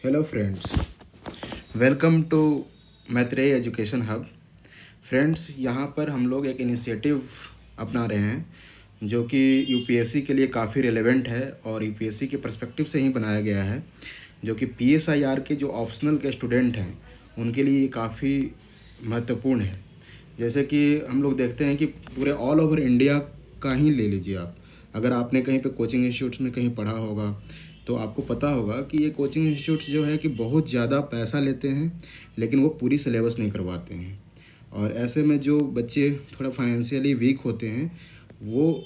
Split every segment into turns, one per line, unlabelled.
Hello friends, welcome to Maitreya education hub. Friends, यहाँ पर हम लोग एक इनिशिएटिव अपना रहे हैं जो कि यूपीएससी के लिए काफ़ी रिलेवेंट है और यूपीएससी के पर्सपेक्टिव से ही बनाया गया है, जो कि पीएसआईआर के जो ऑप्शनल के स्टूडेंट हैं उनके लिए ये काफ़ी महत्वपूर्ण है। जैसे कि हम लोग देखते हैं कि पूरे ऑल ओवर इंडिया का ही ले लीजिए आप, अगर आपने कहीं पे कोचिंग इंस्टीट्यूट्स में कहीं पढ़ा होगा तो आपको पता होगा कि ये कोचिंग इंस्टीट्यूट्स जो है कि बहुत ज़्यादा पैसा लेते हैं, लेकिन वो पूरी सिलेबस नहीं करवाते हैं। और ऐसे में जो बच्चे थोड़ा फाइनेंशियली वीक होते हैं वो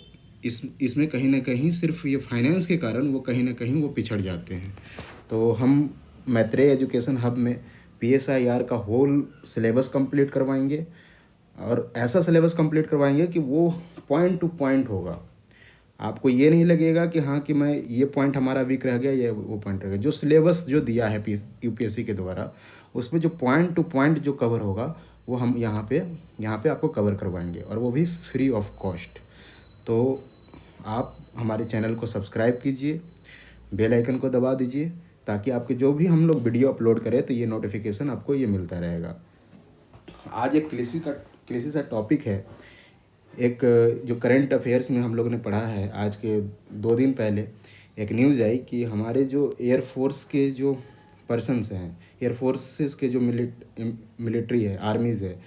इसमें कहीं ना कहीं सिर्फ ये फाइनेंस के कारण वो कहीं ना कहीं वो पिछड़ जाते हैं। तो हम मैत्रेय एजुकेशन हब में पीएसआईआर का होल सिलेबस कंप्लीट करवाएंगे और ऐसा सिलेबस कंप्लीट करवाएंगे कि वो पॉइंट टू पॉइंट होगा। आपको ये नहीं लगेगा कि हाँ कि मैं ये पॉइंट हमारा वीक रह गया, ये वो पॉइंट रह गया। जो सिलेबस जो दिया है यूपीएससी के द्वारा, उसमें जो पॉइंट टू पॉइंट जो कवर होगा वो हम यहाँ पे आपको कवर करवाएंगे, और वो भी फ्री ऑफ कॉस्ट। तो आप हमारे चैनल को सब्सक्राइब कीजिए, बेल आइकन को दबा दीजिए, ताकि आपके जो भी हम लोग वीडियो अपलोड करें तो ये नोटिफिकेशन आपको ये मिलता रहेगा। आज एक कृषि सा टॉपिक है। एक जो करंट अफेयर्स में हम लोगों ने पढ़ा है, आज के 2 दिन पहले एक न्यूज़ आई कि हमारे जो एयरफोर्स के जो पर्सन्स हैं, एयरफोर्सेस के जो मिलिट्री है, आर्मीज़ है,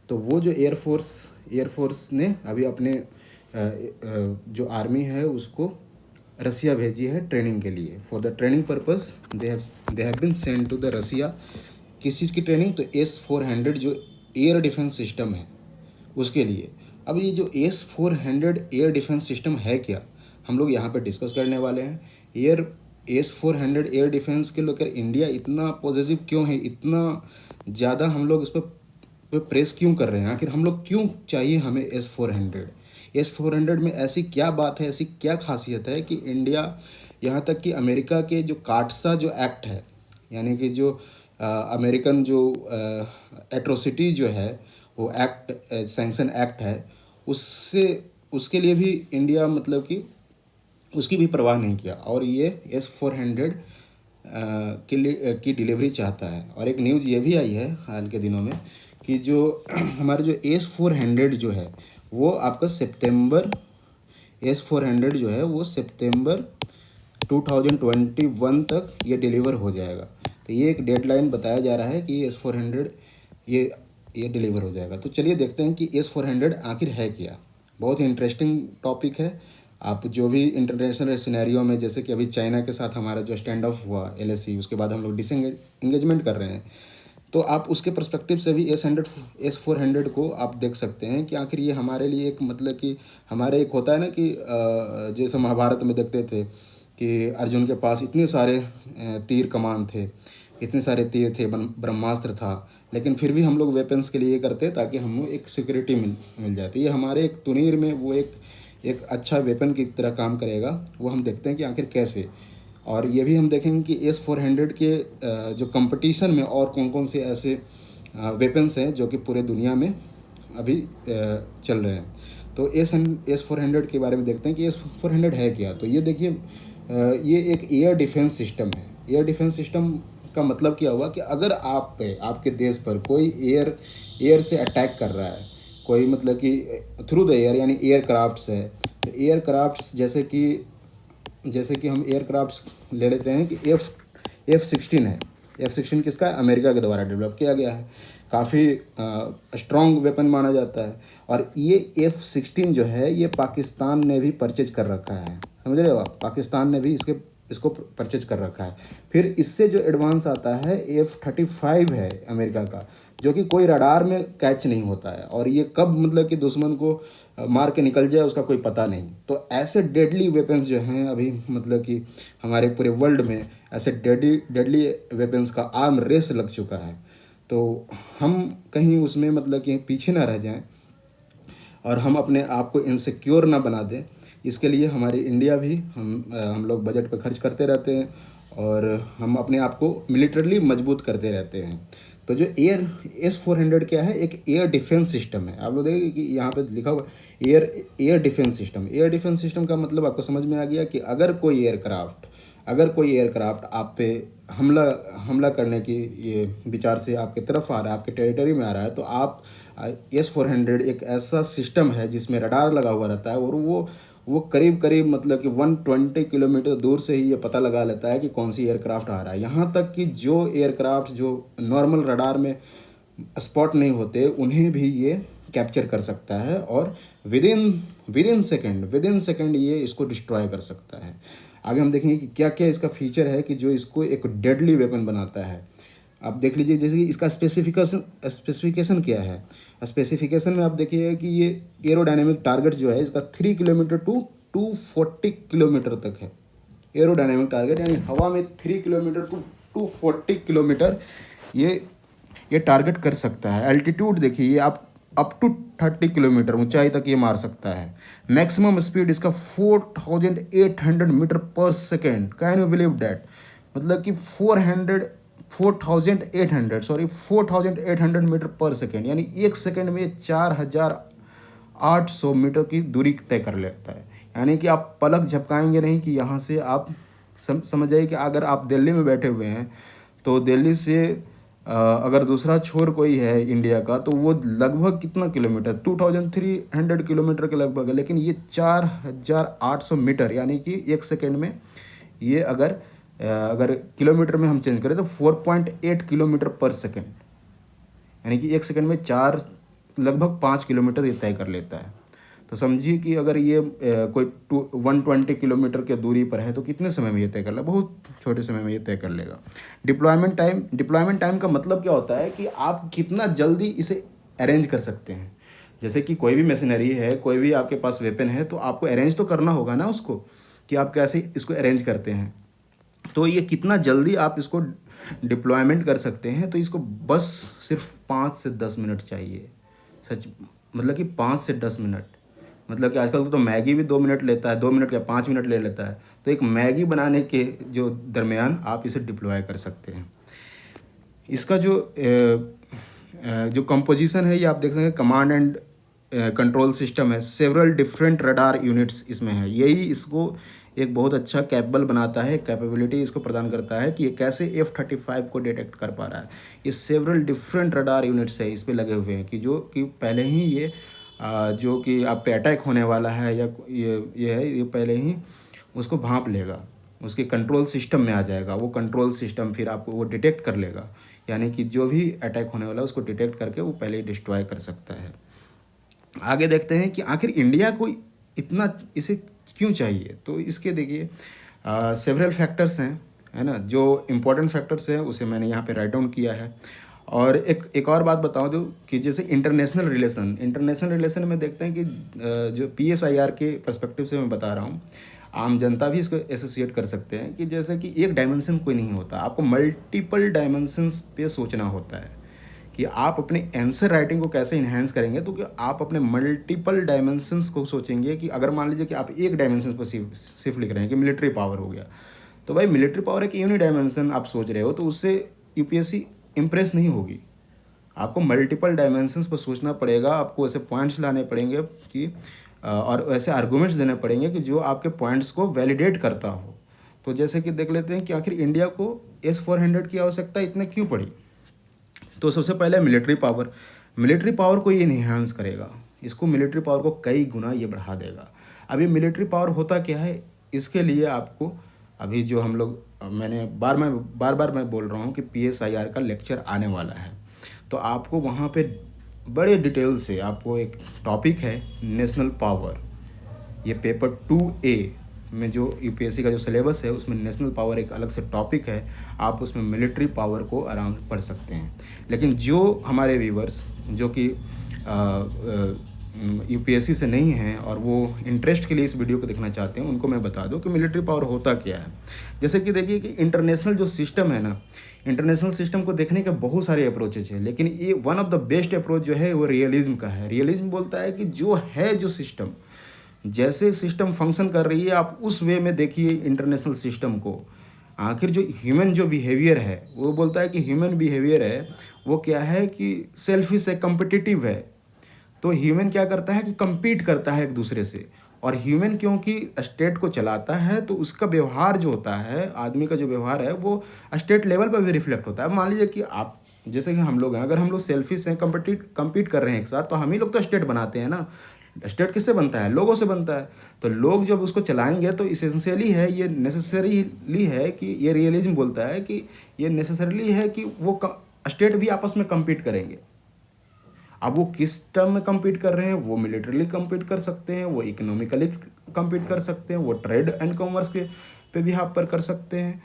तो वो जो एयरफोर्स ने अभी अपने जो आर्मी है उसको रसिया भेजी है ट्रेनिंग के लिए। For the training purpose they have been send to the Russia. किस चीज़ की ट्रेनिंग? तो S-400 जो एयर डिफेंस सिस्टम है उसके लिए। अब ये जो S-400 एयर डिफेंस सिस्टम है क्या, हम लोग यहाँ पे डिस्कस करने वाले हैं। S-400 एयर डिफेंस के लेकर इंडिया इतना पॉजिटिव क्यों है, इतना ज़्यादा हम लोग इस पर प्रेस क्यों कर रहे हैं? आखिर हम लोग क्यों चाहिए हमें S-400 में ऐसी क्या बात है, ऐसी क्या खासियत है कि इंडिया, यहाँ तक कि अमेरिका के जो काटसा जो एक्ट है, यानी कि जो अमेरिकन जो एट्रोसिटी जो है वो एक्ट, सैंक्शन एक्ट है, उससे उसके लिए भी इंडिया मतलब कि उसकी भी परवाह नहीं किया, और ये S-400 की डिलीवरी चाहता है। और एक न्यूज़ ये भी आई है हाल के दिनों में कि जो हमारे जो S-400 जो है वो आपका S-400 जो है वो सितंबर 2021 तक ये डिलीवर हो जाएगा। तो ये एक डेडलाइन बताया जा रहा है कि S-400 ये डिलीवर हो जाएगा। तो चलिए देखते हैं कि S-400 आखिर है क्या। बहुत ही इंटरेस्टिंग टॉपिक है। आप जो भी इंटरनेशनल सिनेरियो में, जैसे कि अभी चाइना के साथ हमारा जो स्टैंड ऑफ हुआ LAC, उसके बाद हम लोग डिसएंगेजमेंट कर रहे हैं, तो आप उसके पर्सपेक्टिव से भी S-400 को आप देख सकते हैं कि आखिर ये हमारे लिए एक मतलब कि हमारे एक होता है ना कि जैसे महाभारत में देखते थे कि अर्जुन के पास इतने सारे तीर कमान थे, इतने सारे तीर थे, ब्रह्मास्त्र था, लेकिन फिर भी हम लोग वेपन्स के लिए ये करते ताकि हमें एक सिक्योरिटी मिल जाती। ये हमारे एक तुनीर में वो एक अच्छा वेपन की तरह काम करेगा। वो हम देखते हैं कि आखिर कैसे। और ये भी हम देखेंगे कि S-400 के जो कंपटीशन में और कौन कौन से ऐसे वेपन्स हैं जो कि पूरे दुनिया में अभी चल रहे हैं। तो S-400 के बारे में देखते हैं कि S-400 है क्या। तो ये देखिए, ये एक एयर डिफेंस सिस्टम है। एयर डिफेंस सिस्टम का मतलब क्या हुआ कि अगर आप पे, आपके देश पर कोई एयर से अटैक कर रहा है, कोई मतलब कि थ्रू द एयर, यानी एयरक्राफ्ट्स है, तो एयरक्राफ्ट्स जैसे कि हम एयरक्राफ्ट्स ले लेते हैं कि F-16 है। F-16 किसका है? अमेरिका के द्वारा डेवलप किया गया है। काफ़ी स्ट्रॉन्ग वेपन माना जाता है। और ये F-16 जो है ये पाकिस्तान ने भी परचेज कर रखा है। समझ रहे हो आप? पाकिस्तान ने भी इसको परचेज कर रखा है। फिर इससे जो एडवांस आता है F-35 है अमेरिका का, जो कि कोई रडार में कैच नहीं होता है, और ये कब मतलब कि दुश्मन को मार के निकल जाए उसका कोई पता नहीं। तो ऐसे डेडली वेपन्स जो हैं अभी मतलब कि हमारे पूरे वर्ल्ड में ऐसे डेडली वेपन्स का आर्म रेस लग चुका है। तो हम कहीं उसमें मतलब कि पीछे ना रह जाएं और हम अपने आप को इनसिक्योर ना बना दें। इसके लिए हमारी इंडिया भी हम लोग बजट पर खर्च करते रहते हैं और हम अपने आप को मिलिटरली मजबूत करते रहते हैं। तो जो S-400 क्या है? एक एयर डिफेंस सिस्टम है। आप लोग देखिए कि यहाँ पे लिखा हुआ air defence system. Air defence system का मतलब आपको समझ में आ गया कि अगर कोई एयरक्राफ्ट अगर कोई एयरक्राफ्ट आप पे हमला हमला करने की ये विचार से आपके तरफ आ रहा है, आपके टेरिटरी में आ रहा है, तो आप S-400 एक ऐसा सिस्टम है जिसमें रडार लगा हुआ रहता है, और वो करीब करीब मतलब कि 120 किलोमीटर दूर से ही ये पता लगा लेता है कि कौन सी एयरक्राफ्ट आ रहा है। यहाँ तक कि जो एयरक्राफ्ट जो नॉर्मल रडार में स्पॉट नहीं होते उन्हें भी ये कैप्चर कर सकता है, और विद इन सेकेंड ये इसको डिस्ट्रॉय कर सकता है। आगे हम देखेंगे कि क्या क्या इसका फीचर है कि जो इसको एक डेडली वेपन बनाता है। आप देख लीजिए, जैसे कि इसका स्पेसिफिकेशन क्या है। स्पेसिफिकेशन में आप देखिए कि ये एरोडायनेमिक टारगेट जो है इसका 3 किलोमीटर टू 240 किलोमीटर तक है। एरोडायनेमिक टारगेट यानी हवा में 3 किलोमीटर टू 240 किलोमीटर ये टारगेट कर सकता है। एल्टीट्यूड देखिए, ये आप अप टू 30 किलोमीटर ऊंचाई तक ये मार सकता है। मैक्सिमम स्पीड इसका 4800 मीटर पर second. Can you believe that? मतलब कि 4800 मीटर पर सेकेंड, यानी एक सेकेंड में 4800 मीटर की दूरी तय कर लेता है। यानी कि आप पलक झपकाएंगे नहीं कि यहाँ से आप समझ जाइए कि अगर आप दिल्ली में बैठे हुए हैं तो दिल्ली से अगर दूसरा छोर कोई है इंडिया का, तो वो लगभग कितना किलोमीटर, 2300 किलोमीटर के लगभग है, लेकिन ये 4800 मीटर, यानी कि एक सेकेंड में ये अगर किलोमीटर में हम चेंज करें तो 4.8 किलोमीटर पर सेकेंड, यानी कि एक सेकेंड में लगभग 5 किलोमीटर ये तय कर लेता है। तो समझिए कि अगर ये कोई 120 किलोमीटर के दूरी पर है तो कितने समय में ये तय कर लेगा? बहुत छोटे समय में ये तय कर लेगा। डिप्लॉयमेंट टाइम का मतलब क्या होता है कि आप कितना जल्दी इसे अरेंज कर सकते हैं। जैसे कि कोई भी मशीनरी है, कोई भी आपके पास वेपन है, तो आपको अरेंज तो करना होगा ना उसको, कि आप कैसे इसको अरेंज करते हैं। तो ये कितना जल्दी आप इसको डिप्लॉयमेंट कर सकते हैं। तो इसको बस सिर्फ 5 से 10 मिनट चाहिए। सच मतलब कि 5 से 10 मिनट, मतलब कि आजकल तो मैगी भी 2 मिनट लेता है, 2 मिनट या 5 मिनट ले लेता है। तो एक मैगी बनाने के जो दरमियान आप इसे डिप्लॉय कर सकते हैं। इसका जो कंपोजिशन है ये आप देख सकते हैं, कमांड एंड कंट्रोल सिस्टम है। सेवरल डिफरेंट रडार यूनिट्स इसमें है। यही इसको एक बहुत अच्छा कैपेबल बनाता है, कैपेबिलिटी इसको प्रदान करता है कि ये कैसे F-35 को डिटेक्ट कर पा रहा है। ये सेवरल डिफरेंट रडार यूनिट्स है इस पे लगे हुए हैं, कि जो कि पहले ही ये जो कि आप पे अटैक होने वाला है या ये पहले ही उसको भांप लेगा, उसके कंट्रोल सिस्टम में आ जाएगा। वो कंट्रोल सिस्टम फिर आपको वो डिटेक्ट कर लेगा, यानी कि जो भी अटैक होने वाला है उसको डिटेक्ट करके वो पहले ही डिस्ट्रॉय कर सकता है। आगे देखते हैं कि आखिर इंडिया को इतना इसे क्यों चाहिए। तो इसके देखिए सेवरल फैक्टर्स हैं, है ना। जो इम्पोर्टेंट फैक्टर्स हैं उसे मैंने यहाँ पे राइट डाउन किया है। और एक और बात बताऊँ जो कि जैसे इंटरनेशनल रिलेशन में देखते हैं कि जो PSIR के पर्सपेक्टिव से मैं बता रहा हूँ, आम जनता भी इसको एसोसिएट कर सकते हैं कि जैसे कि एक डायमेंशन कोई नहीं होता, आपको मल्टीपल डायमेंशंस पे सोचना होता है कि आप अपने आंसर राइटिंग को कैसे इन्हेंस करेंगे। तो कि आप अपने मल्टीपल डायमेंशंस को सोचेंगे कि अगर मान लीजिए कि आप एक डायमेंशन पर सिर्फ लिख रहे हैं कि मिलिट्री पावर हो गया, तो भाई मिलिट्री पावर एक यूनि डायमेंशन आप सोच रहे हो, तो उससे UPSC इम्प्रेस नहीं होगी। आपको मल्टीपल डायमेंशंस पर सोचना पड़ेगा, आपको ऐसे पॉइंट्स लाने पड़ेंगे कि और ऐसे आर्गूमेंट्स देने पड़ेंगे कि जो आपके पॉइंट्स को वैलिडेट करता हो। तो जैसे कि देख लेते हैं कि आखिर इंडिया को S-400 की आवश्यकता इतने क्यों पड़ी। तो सबसे पहले मिलिट्री पावर को ये इन्हांस करेगा, इसको मिलिट्री पावर को कई गुना ये बढ़ा देगा। अब ये मिलिट्री पावर होता क्या है, इसके लिए आपको अभी जो हम लोग मैंने बार बार मैं बोल रहा हूँ कि PSIR का लेक्चर आने वाला है, तो आपको वहाँ पे बड़े डिटेल से आपको एक टॉपिक है नेशनल पावर। ये पेपर 2A में जो UPSC का जो सिलेबस है उसमें नेशनल पावर एक अलग से टॉपिक है, आप उसमें मिलिट्री पावर को आराम से पढ़ सकते हैं। लेकिन जो हमारे व्यूवर्स जो कि UPSC से नहीं हैं और वो इंटरेस्ट के लिए इस वीडियो को देखना चाहते हैं, उनको मैं बता दूं कि मिलिट्री पावर होता क्या है। जैसे कि देखिए कि इंटरनेशनल जो सिस्टम है ना, इंटरनेशनल सिस्टम को देखने के बहुत सारे अप्रोचेज हैं, लेकिन ये one of the best approach जो है वो रियलिज्म का है। रियलिज्म बोलता है कि जो सिस्टम जैसे सिस्टम फंक्शन कर रही है आप उस वे में देखिए इंटरनेशनल सिस्टम को। आखिर जो ह्यूमन जो बिहेवियर है वो बोलता है कि ह्यूमन बिहेवियर है वो क्या है कि सेल्फिश है, कम्पिटिटिव है। तो ह्यूमन क्या करता है कि compete करता है एक दूसरे से, और ह्यूमन क्योंकि स्टेट को चलाता है तो उसका व्यवहार जो होता है, आदमी का जो व्यवहार है वो स्टेट लेवल पर भी रिफ्लेक्ट होता है। अब मान लीजिए कि आप जैसे कि हम लोग हैं, अगर हम लोग सेल्फिश हैं, compete कर रहे हैं एक साथ, तो हम ही लोग तो स्टेट बनाते हैं ना। स्टेट किससे बनता है? लोगों से बनता है। तो लोग जब उसको चलाएंगे तो इसेंशियली है, ये नेसेसरीली है कि ये रियलिज्म बोलता है कि ये नेसेसरीली है कि वो स्टेट भी आपस में compete करेंगे। अब वो किस टर्म में compete कर रहे हैं? वो मिलिट्रली compete कर सकते हैं, वो इकोनॉमिकली compete कर सकते हैं, वो ट्रेड एंड कॉमर्स के पे भी हाथ पर कर सकते हैं।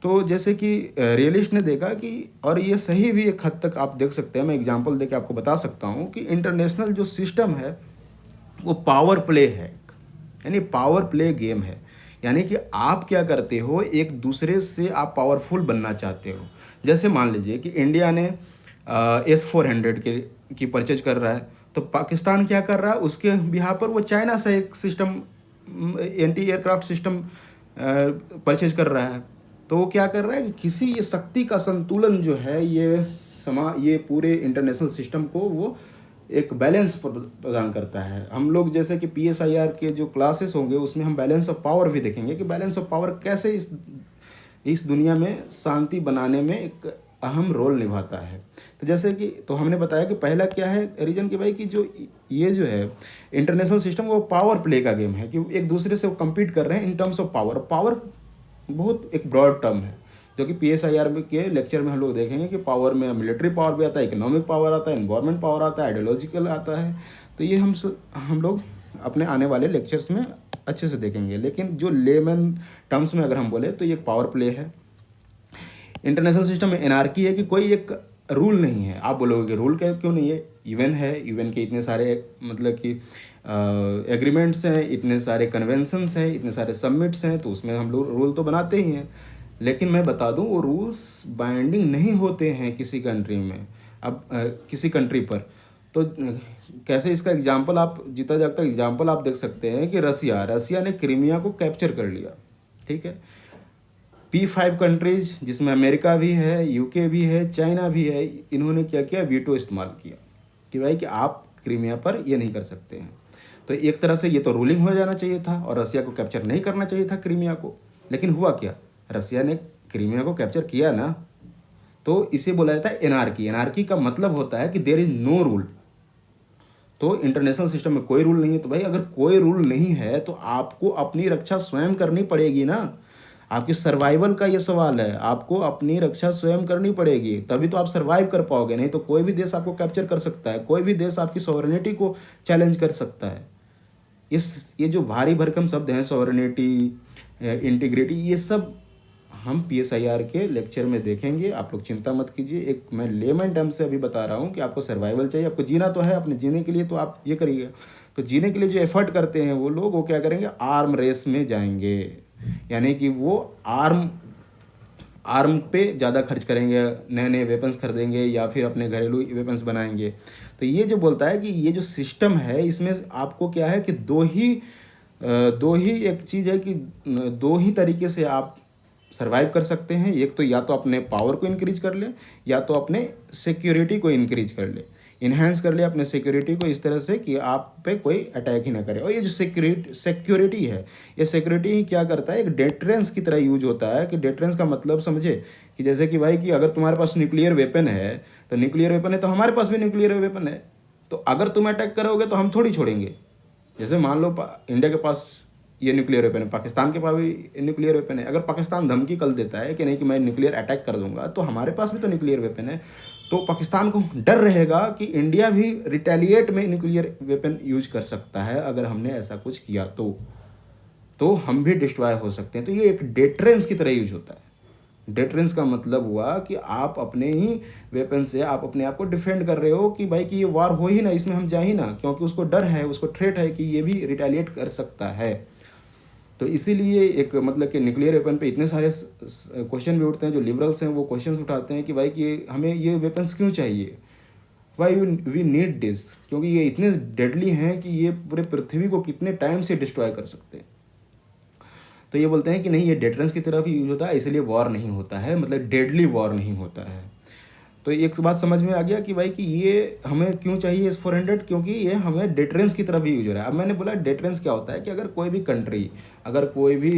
तो जैसे कि रियलिस्ट ने देखा कि, और ये सही भी एक हद तक आप देख सकते हैं, मैं एग्जांपल देके आपको बता सकता हूँ कि इंटरनेशनल जो सिस्टम है वो पावर प्ले है, यानी पावर प्ले गेम है। यानी कि आप क्या करते हो, एक दूसरे से आप पावरफुल बनना चाहते हो। जैसे मान लीजिए कि इंडिया ने S-400 की परचेज कर रहा है, तो पाकिस्तान क्या कर रहा है, उसके बिहार पर वो चाइना से एक system, anti aircraft system purchase कर रहा है। तो वो क्या कर रहा है कि किसी ये शक्ति का संतुलन जो है, ये पूरे इंटरनेशनल सिस्टम को वो एक बैलेंस प्रदान करता है। हम लोग जैसे कि PSIR के जो क्लासेस होंगे उसमें हम बैलेंस ऑफ पावर भी देखेंगे कि बैलेंस ऑफ पावर कैसे इस दुनिया में शांति बनाने में एक अहम रोल निभाता है। तो जैसे कि, तो हमने बताया कि पहला क्या है रीजन कि भाई कि जो ये जो है इंटरनेशनल सिस्टम वो पावर प्ले का गेम है, कि एक दूसरे से वो कम्पीट कर रहे हैं in terms of power. Power बहुत एक ब्रॉड टर्म है, जो कि PSIR के लेक्चर में हम लोग देखेंगे कि पावर में मिलिट्री पावर भी आता है, इकोनॉमिक पावर आता है, एनवायरमेंट पावर आता है, आइडियोलॉजिकल आता है। तो ये हम लोग अपने आने वाले लेक्चर्स में अच्छे से देखेंगे। लेकिन जो लेमन टर्म्स में अगर हम बोले तो ये पावर प्ले है। इंटरनेशनल सिस्टम में एनार्की है कि कोई एक रूल नहीं है। आप बोलोगे कि रूल क्यों नहीं है? यूएन है, यूएन के इतने सारे मतलब कि एग्रीमेंट्स हैं, इतने सारे कन्वेंशंस हैं, इतने सारे समिट्स हैं, तो उसमें हम लोग रूल तो बनाते ही हैं। लेकिन मैं बता दूं वो रूल्स बाइंडिंग नहीं होते हैं किसी कंट्री में। अब किसी कंट्री पर तो कैसे, इसका एग्जांपल आप जीता जागता एग्जांपल आप देख सकते हैं कि रसिया ने क्रीमिया को कैप्चर कर लिया, ठीक है। P5 कंट्रीज जिसमें अमेरिका भी है, UK भी है, चाइना भी है, इन्होंने क्या किया, वीटो इस्तेमाल किया कि भाई कि आप क्रीमिया पर ये नहीं कर सकते हैं। तो एक तरह से ये तो रूलिंग हो जाना चाहिए था और रसिया को कैप्चर नहीं करना चाहिए था क्रीमिया को। लेकिन हुआ क्या, रसिया ने क्रीमिया को कैप्चर किया ना। तो इसे बोला जाता है एनार्की। एनार्की का मतलब होता है कि देयर इज नो रूल। तो इंटरनेशनल सिस्टम में कोई रूल नहीं है। तो भाई अगर कोई रूल नहीं है तो आपको अपनी रक्षा स्वयं करनी पड़ेगी ना। आपकी सर्वाइवल का ये सवाल है, आपको अपनी रक्षा स्वयं करनी पड़ेगी, तभी तो आप सर्वाइव कर पाओगे। नहीं तो कोई भी देश आपको कैप्चर कर सकता है, कोई भी देश आपकी सॉवरेनिटी को चैलेंज कर सकता है। ये जो भारी भरकम शब्द हैं, सॉवरेनिटी, इंटीग्रिटी, ये सब हम PSIR के लेक्चर में देखेंगे। आप लोग चिंता मत कीजिए। एक मैं लेमन टर्म से अभी बता रहा हूँ कि आपको सर्वाइवल चाहिए, आपको जीना तो है, अपने जीने के लिए तो आप ये करिए। तो जीने के लिए जो एफर्ट करते हैं वो लोग, वो क्या करेंगे, आर्म रेस में जाएंगे, यानी कि वो आर्म पे ज़्यादा खर्च करेंगे, नए नए वेपन्स खरीदेंगे या फिर अपने घरेलू वेपन्स बनाएंगे। तो ये जो बोलता है कि ये जो सिस्टम है इसमें आपको क्या है कि दो ही एक चीज़ है कि दो ही तरीके से आप सर्वाइव कर सकते हैं। एक तो या तो अपने पावर को इंक्रीज कर ले, या तो अपने सिक्योरिटी को इंक्रीज कर ले, इन्हेंस कर ले अपने सिक्योरिटी को इस तरह से कि आप पे कोई अटैक ही ना करे। और ये जो सिक्योरिटी है, ये सिक्योरिटी ही क्या करता है, एक डेटरेंस की तरह यूज होता है। कि डेटरेंस का मतलब समझे कि जैसे कि भाई कि अगर तुम्हारे पास न्यूक्लियर वेपन है, तो न्यूक्लियर वेपन है तो हमारे पास भी न्यूक्लियर वेपन है, तो अगर तुम अटैक करोगे तो हम थोड़ी छोड़ेंगे। जैसे मान लो इंडिया के पास ये न्यूक्लियर वेपन है, पाकिस्तान के पास भी न्यूक्लियर वेपन है। अगर पाकिस्तान धमकी कल देता है कि नहीं कि मैं न्यूक्लियर अटैक कर दूंगा, तो हमारे पास भी तो न्यूक्लियर वेपन है। तो पाकिस्तान को डर रहेगा कि इंडिया भी रिटेलिएट में न्यूक्लियर वेपन यूज कर सकता है। अगर हमने ऐसा कुछ किया तो हम भी डिस्ट्रॉय हो सकते हैं। तो ये एक डेटरेंस की तरह यूज होता है। डेटरेंस का मतलब हुआ कि आप अपने ही वेपन से आप अपने आप को डिफेंड कर रहे हो कि भाई कि ये वार हो ही ना, इसमें हम जा ही ना, क्योंकि उसको डर है, उसको थ्रेट है कि ये भी रिटेलिएट कर सकता है। तो इसीलिए एक मतलब कि न्यूक्लियर वेपन पे इतने सारे क्वेश्चन भी उठते हैं। जो लिबरल्स हैं वो क्वेश्चंस उठाते हैं कि भाई कि हमें ये वेपन्स क्यों चाहिए, वाई वी नीड दिस, क्योंकि ये इतने डेडली हैं कि ये पूरे पृथ्वी को कितने टाइम से डिस्ट्रॉय कर सकते हैं। तो ये बोलते हैं कि नहीं, ये डेटरेंस की तरफ ही यूज होता है, इसलिए वॉर नहीं होता है, मतलब डेडली वॉर नहीं होता है। तो एक बात समझ में आ गया कि भाई कि ये हमें क्यों चाहिए S-400, क्योंकि ये हमें डेटरेंस की तरफ ही यूज हो रहा है। अब मैंने बोला डेटरेंस क्या होता है कि अगर कोई भी कंट्री, अगर कोई भी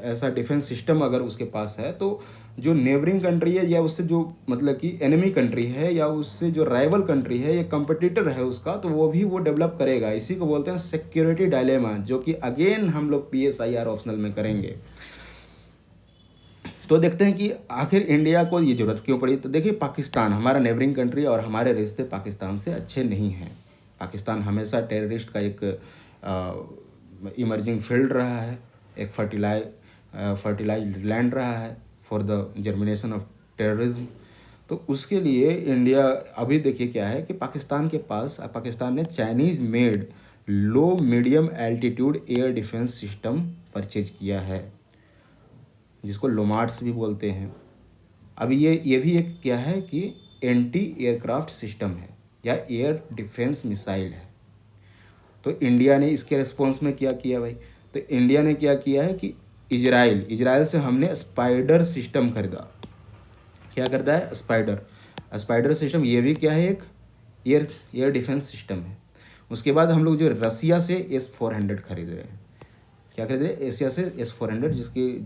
ऐसा डिफेंस सिस्टम अगर उसके पास है, तो जो नेबरिंग कंट्री है या उससे जो मतलब कि एनिमी कंट्री है या उससे जो राइवल कंट्री है या कंपटीटर है उसका, तो वो भी वो डेवलप करेगा। इसी को बोलते हैं सिक्योरिटी डायलेमा, जो कि अगेन हम लोग PSIR ऑप्शनल में करेंगे। तो देखते हैं कि आखिर इंडिया को ये ज़रूरत क्यों पड़ी। तो देखिए, पाकिस्तान हमारा नेबरिंग कंट्री और हमारे रिश्ते पाकिस्तान से अच्छे नहीं हैं। पाकिस्तान हमेशा टेररिस्ट का एक इमर्जिंग फील्ड रहा है, एक फर्टिलाइज्ड लैंड रहा है for the germination of terrorism. तो उसके लिए इंडिया अभी देखिए क्या है कि पाकिस्तान ने Chinese made low medium altitude air defence system purchase किया है, जिसको लोमार्ड्स भी बोलते हैं। अब ये भी एक क्या है कि एंटी एयरक्राफ्ट सिस्टम है या एयर डिफेंस मिसाइल है। तो इंडिया ने इसके रिस्पॉन्स में क्या किया भाई, तो इंडिया ने क्या किया है कि इजराइल से हमने स्पाइडर सिस्टम खरीदा। क्या करता है स्पाइडर सिस्टम, ये भी क्या है, एक एयर डिफेंस सिस्टम है। उसके बाद हम लोग जो रसिया से S-400 खरीद रहे हैं। क्या खरीद रहे हैं? एशिया से S-400,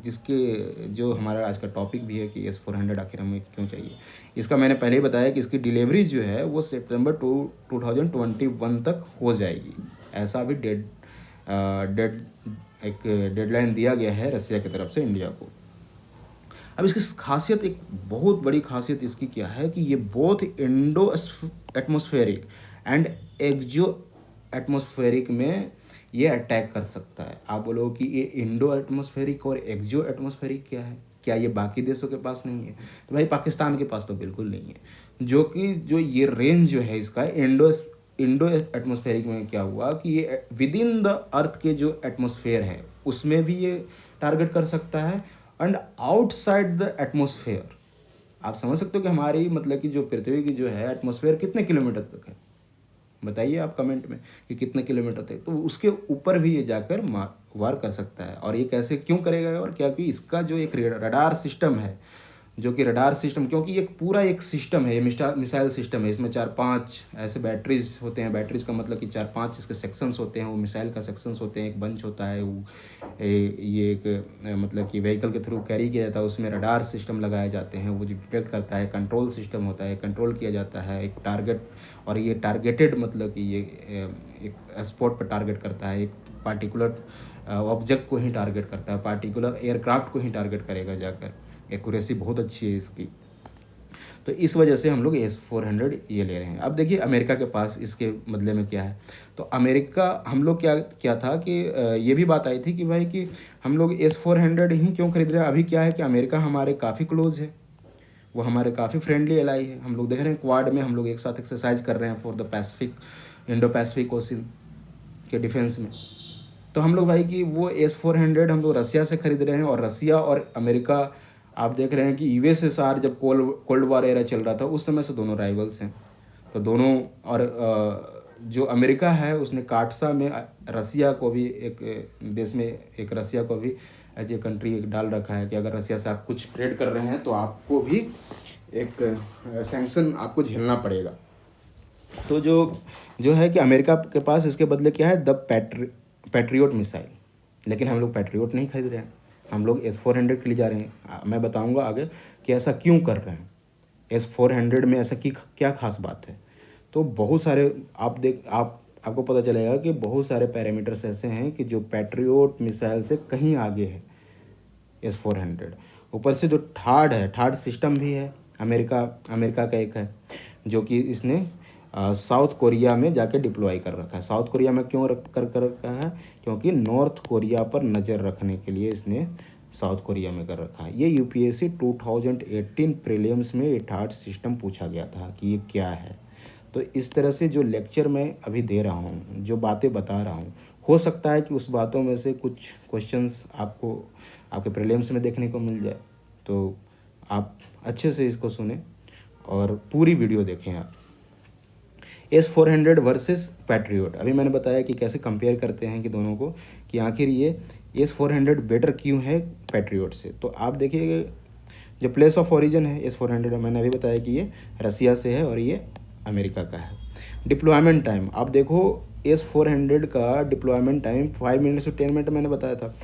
जिसके जो हमारा आज का टॉपिक भी है कि S-400 आखिर हमें क्यों चाहिए। इसका मैंने पहले ही बताया कि इसकी डिलीवरी जो है वो सितंबर 2021 तक हो जाएगी। ऐसा अभी एक डेडलाइन दिया गया है रसिया की तरफ से इंडिया को। अब इसकी खासियत, एक बहुत बड़ी खासियत इसकी क्या है कि ये both endo atmospheric and exo atmospheric में ये अटैक कर सकता है। आप बोलो कि ये इंडो एटमॉस्फेरिक और एक्जो एटमॉस्फेरिक क्या है, क्या ये बाकी देशों के पास नहीं है? तो भाई पाकिस्तान के पास तो बिल्कुल नहीं है। जो ये रेंज जो है इसका इंडो एटमॉस्फेरिक में क्या हुआ कि ये विद इन द अर्थ के जो एटमॉस्फेयर है उसमें भी ये टारगेट कर सकता है, एंड आउटसाइड द एटमॉस्फेयर। आप समझ सकते हो कि हमारी मतलब कि जो पृथ्वी की जो है एटमॉस्फेयर कितने किलोमीटर तक है, बताइए आप कमेंट में कि कितने किलोमीटर तक। तो उसके ऊपर भी ये जाकर वार कर सकता है। और ये कैसे क्यों करेगा, और क्या कि इसका जो एक रडार सिस्टम है, जो कि रडार सिस्टम, क्योंकि ये पूरा एक सिस्टम है, ये मिसाइल सिस्टम है। इसमें 4-5 ऐसे बैटरीज होते हैं। बैटरीज का मतलब कि 4-5 इसके सेक्शंस होते हैं, वो मिसाइल का सेक्शंस होते हैं, एक बंच होता है वो। ये एक मतलब कि व्हीकल के थ्रू कैरी किया जाता है, उसमें रडार सिस्टम लगाए जाते हैं, वो जो डिटेक्ट करता है। कंट्रोल सिस्टम होता है, कंट्रोल किया जाता है एक टारगेट, और ये टारगेटेड मतलब कि ये एक स्पॉट पर टारगेट करता है, एक पार्टिकुलर ऑब्जेक्ट को ही टारगेट करता है, पार्टिकुलर एयरक्राफ्ट को ही टारगेट करेगा जाकर। एक्यूरेसी बहुत अच्छी है इसकी। तो इस वजह से हम लोग S-400 ये ले रहे हैं। अब देखिए अमेरिका के पास इसके बदले में क्या है। तो अमेरिका, हम लोग क्या था कि ये भी बात आई थी कि भाई कि हम लोग S-400 ही क्यों खरीद रहे हैं। अभी क्या है कि अमेरिका हमारे काफ़ी क्लोज है, वो हमारे काफ़ी फ्रेंडली एलाई है। हम लोग देख रहे हैं क्वाड में हम लोग एक साथ एक्सरसाइज कर रहे हैं for the Pacific, Indo Pacific ocean के डिफेंस में। तो हम लोग भाई कि वो S-400 हम लोग रसिया से खरीद रहे हैं। और रसिया और अमेरिका, आप देख रहे हैं कि USSR जब कोल्ड वॉर एरा चल रहा था उस समय से दोनों राइवल्स हैं। तो दोनों, और जो अमेरिका है उसने काटसा में रसिया को भी, एक देश में एक रसिया को भी एज ए कंट्री एक डाल रखा है कि अगर रसिया से आप कुछ ट्रेड कर रहे हैं तो आपको भी एक सैंक्शन आपको झेलना पड़ेगा। तो जो है कि अमेरिका के पास इसके बदले क्या है, द पैट्रियोट मिसाइल। लेकिन हम लोग पैट्रियोट नहीं खरीद रहे हैं, हम लोग S-400 के लिए जा रहे हैं। मैं बताऊंगा आगे कि ऐसा क्यों कर रहे हैं, S-400 में ऐसा क्या खास बात है। तो बहुत सारे आपको पता चलेगा कि बहुत सारे पैरामीटर्स ऐसे हैं कि जो पैट्रियोट मिसाइल से कहीं आगे है S-400। ऊपर से जो थार्ड सिस्टम भी है, अमेरिका का एक है जो कि इसने साउथ कोरिया में जाके डिप्लॉय कर रखा है। साउथ कोरिया में क्यों कर रखा है, क्योंकि नॉर्थ कोरिया पर नज़र रखने के लिए इसने साउथ कोरिया में कर रखा है। ये UPSC 2018 प्रीलिम्स में ये थर्ड सिस्टम पूछा गया था कि ये क्या है। तो इस तरह से जो लेक्चर मैं अभी दे रहा हूँ, जो बातें बता रहा हूँ, हो सकता है कि उस बातों में से कुछ क्वेश्चंस आपको आपके प्रीलिम्स में देखने को मिल जाए। तो आप अच्छे से इसको सुने और पूरी वीडियो देखें आप। S-400 वर्सेस पैट्रियोट, अभी मैंने बताया कि कैसे कंपेयर करते हैं कि दोनों को, कि आखिर ये S-400 बेटर क्यों है पैट्रियोट से। तो आप देखिए जो प्लेस ऑफ ओरिजिन है S-400 मैंने अभी बताया कि ये रसिया से है और ये अमेरिका का है। डिप्लॉयमेंट टाइम आप देखो, S-400 का डिप्लॉयमेंट टाइम 5 मिनट से 10 मिनट मैंने बताया था,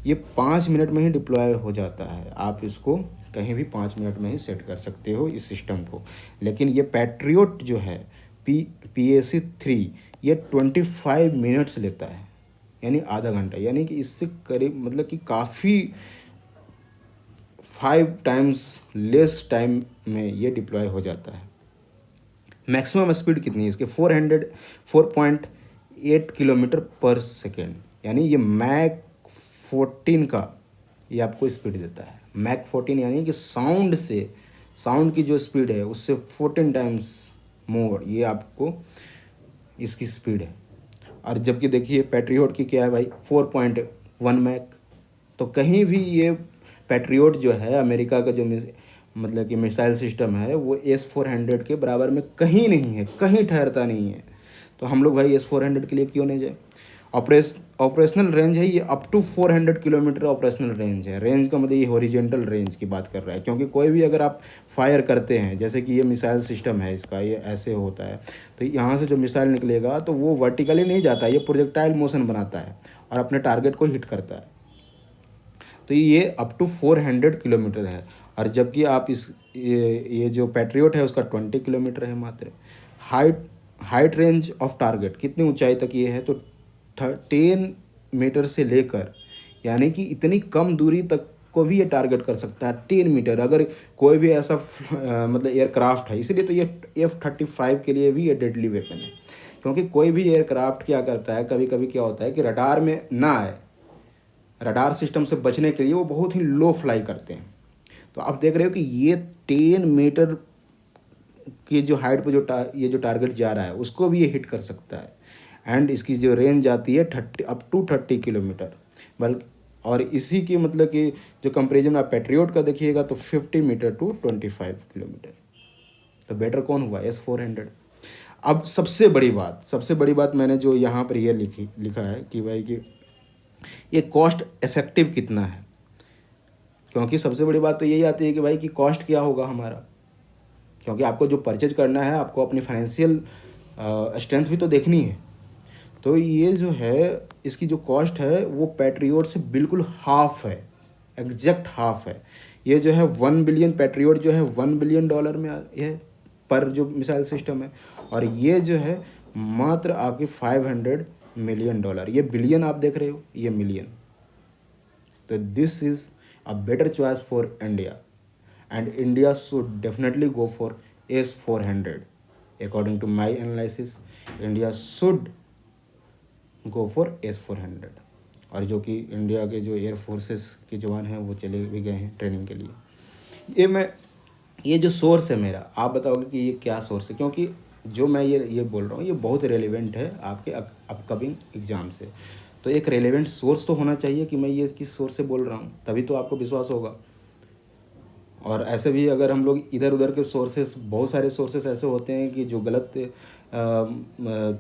ये 5 मिनट में ही डिप्लॉय हो जाता है। आप इसको कहीं भी 5 मिनट में ही सेट कर सकते हो इस सिस्टम को। लेकिन ये पैट्रियोट जो है PAC-3 ये 25 मिनट्स लेता है, यानी आधा घंटा, यानी कि इससे करीब मतलब कि काफ़ी 5 टाइम्स लेस टाइम में ये डिप्लॉय हो जाता है। मैक्सिमम स्पीड कितनी है इसके? 4.8 किलोमीटर पर सेकेंड, यानी ये मैक 14 का ये आपको स्पीड देता है। मैक 14 यानी कि साउंड की जो स्पीड है उससे 14 टाइम्स मोर ये आपको इसकी स्पीड है। और जबकि देखिए पैट्रियोट की क्या है भाई, 4.1 मैक। तो कहीं भी ये पैट्रियोट जो है अमेरिका का जो मतलब कि मिसाइल सिस्टम है वो S-400 के बराबर में कहीं नहीं है, कहीं ठहरता नहीं है। तो हम लोग भाई S-400 के लिए क्यों नहीं जाए। ऑपरेशनल रेंज है ये up to 400 kilometre operational range है। रेंज का मतलब ये हॉरिजेंटल रेंज की बात कर रहा है, क्योंकि कोई भी अगर आप फायर करते हैं, जैसे कि ये मिसाइल सिस्टम है इसका, ये ऐसे होता है, तो यहाँ से जो मिसाइल निकलेगा तो वो वर्टिकली नहीं जाता, ये प्रोजेक्टाइल मोशन बनाता है और अपने टारगेट को हिट करता है। तो ये अप टू 400 किलोमीटर है। और जबकि आप ये जो पैट्रियोट है उसका 20 किलोमीटर है मात्र। हाइट रेंज ऑफ टारगेट कितनी ऊंचाई तक ये है, तो 10 मीटर से लेकर, यानी कि इतनी कम दूरी तक को भी ये टारगेट कर सकता है। 10 मीटर अगर कोई भी ऐसा मतलब एयरक्राफ्ट है, इसलिए तो ये F-35 के लिए भी ये डेडली वेपन है। क्योंकि कोई भी एयरक्राफ्ट क्या करता है, कभी कभी क्या होता है कि रडार में ना आए, रडार सिस्टम से बचने के लिए वो बहुत ही लो फ्लाई करते हैं। तो आप देख रहे हो कि ये 10 मीटर की जो हाइट पर ये जो टारगेट जा रहा है उसको भी ये हिट कर सकता है। एंड इसकी जो रेंज जाती है 30 अप टू 30 किलोमीटर। बल्कि और इसी की मतलब कि जो कंपेरिजन आप पैट्रियोट का देखिएगा तो 50 मीटर टू 25 किलोमीटर। तो बेटर कौन हुआ? S-400। अब सबसे बड़ी बात मैंने जो यहाँ पर ये लिखा है कि भाई कि ये कॉस्ट इफेक्टिव कितना है। क्योंकि सबसे बड़ी बात तो यही आती है कि भाई कि कॉस्ट क्या होगा हमारा, क्योंकि आपको जो परचेज करना है आपको अपनी फाइनेंशियल स्ट्रेंथ भी तो देखनी है। तो ये जो है इसकी जो कॉस्ट है वो पैट्रियोट से बिल्कुल हाफ है, एग्जैक्ट हाफ है। ये जो है 1 बिलियन, पैट्रियोट जो है $1 बिलियन में है पर जो मिसाइल सिस्टम है, और ये जो है मात्र आपके $500 मिलियन। ये बिलियन आप देख रहे हो, ये मिलियन। तो this is a better choice for India, and India should definitely go for S-400. According to my analysis, India should go for S-400। और जो कि इंडिया के जो एयर फोर्सेस के जवान हैं वो चले भी गए हैं ट्रेनिंग के लिए। ये जो सोर्स है मेरा, आप बताओगे कि ये क्या सोर्स है, क्योंकि जो मैं ये बोल रहा हूँ ये बहुत रेलेवेंट है आपके अपकमिंग एग्ज़ाम से। तो एक रेलेवेंट सोर्स तो होना चाहिए कि मैं ये किस सोर्स से बोल रहा हूँ, तभी तो आपको विश्वास होगा। और ऐसे भी अगर हम लोग इधर उधर के सोर्सेस, बहुत सारे सोर्सेस ऐसे होते हैं कि जो गलत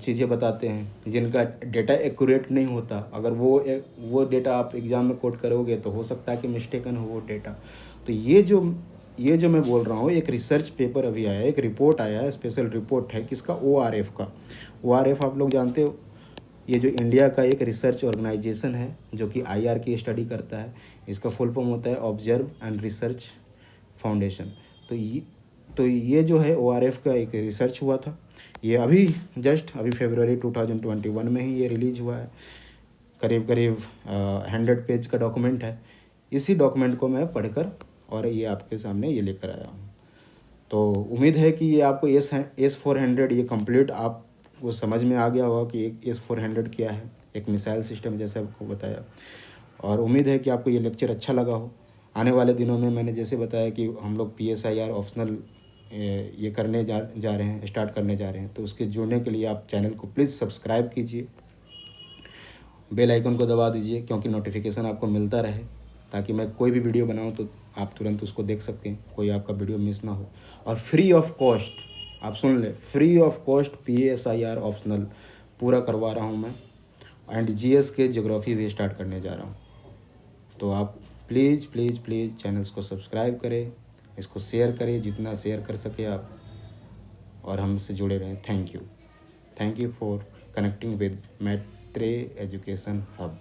चीज़ें बताते हैं, जिनका डेटा एक्यूरेट नहीं होता। अगर वो डेटा आप एग्ज़ाम में कोट करोगे तो हो सकता है कि मिस्टेकन हो वो डेटा। तो ये जो मैं बोल रहा हूँ, एक रिसर्च पेपर अभी आया है, एक रिपोर्ट आया है, स्पेशल रिपोर्ट है किसका? ORF का। ORF आप लोग जानते हो, ये जो इंडिया का एक रिसर्च ऑर्गेनाइजेशन है जो कि IR की स्टडी करता है। इसका फुल फॉर्म होता है ऑब्जर्व एंड रिसर्च फाउंडेशन। तो ये जो है ORF का एक रिसर्च हुआ था, ये अभी फरवरी 2021 में ही ये रिलीज हुआ है। करीब 100 पेज का डॉक्यूमेंट है। इसी डॉक्यूमेंट को मैं पढ़कर और ये आपके सामने ये लेकर आया हूँ। तो उम्मीद है कि ये आपको S-400 ये कंप्लीट आपको समझ में आ गया होगा कि एक S-400 क्या है, एक मिसाइल सिस्टम जैसे आपको बताया। और उम्मीद है कि आपको ये लेक्चर अच्छा लगा हो। आने वाले दिनों में मैंने जैसे बताया कि हम लोग PSIR ऑप्शनल ये करने जा रहे हैं, स्टार्ट करने जा रहे हैं। तो उसके जुड़ने के लिए आप चैनल को प्लीज़ सब्सक्राइब कीजिए, बेल आइकन को दबा दीजिए, क्योंकि नोटिफिकेशन आपको मिलता रहे, ताकि मैं कोई भी वीडियो बनाऊं तो आप तुरंत उसको देख सकें, कोई आपका वीडियो मिस ना हो। और फ्री ऑफ कॉस्ट, आप सुन लें, free of cost PSIR optional पूरा करवा रहा हूँ मैं। एंड GS के ज्योग्राफी भी स्टार्ट करने जा रहा हूँ। तो आप प्लीज़ चैनल्स को सब्सक्राइब करें, इसको शेयर करिए, जितना शेयर कर सके आप, और हमसे जुड़े रहें। Thank you for connecting with Maitreya education hub.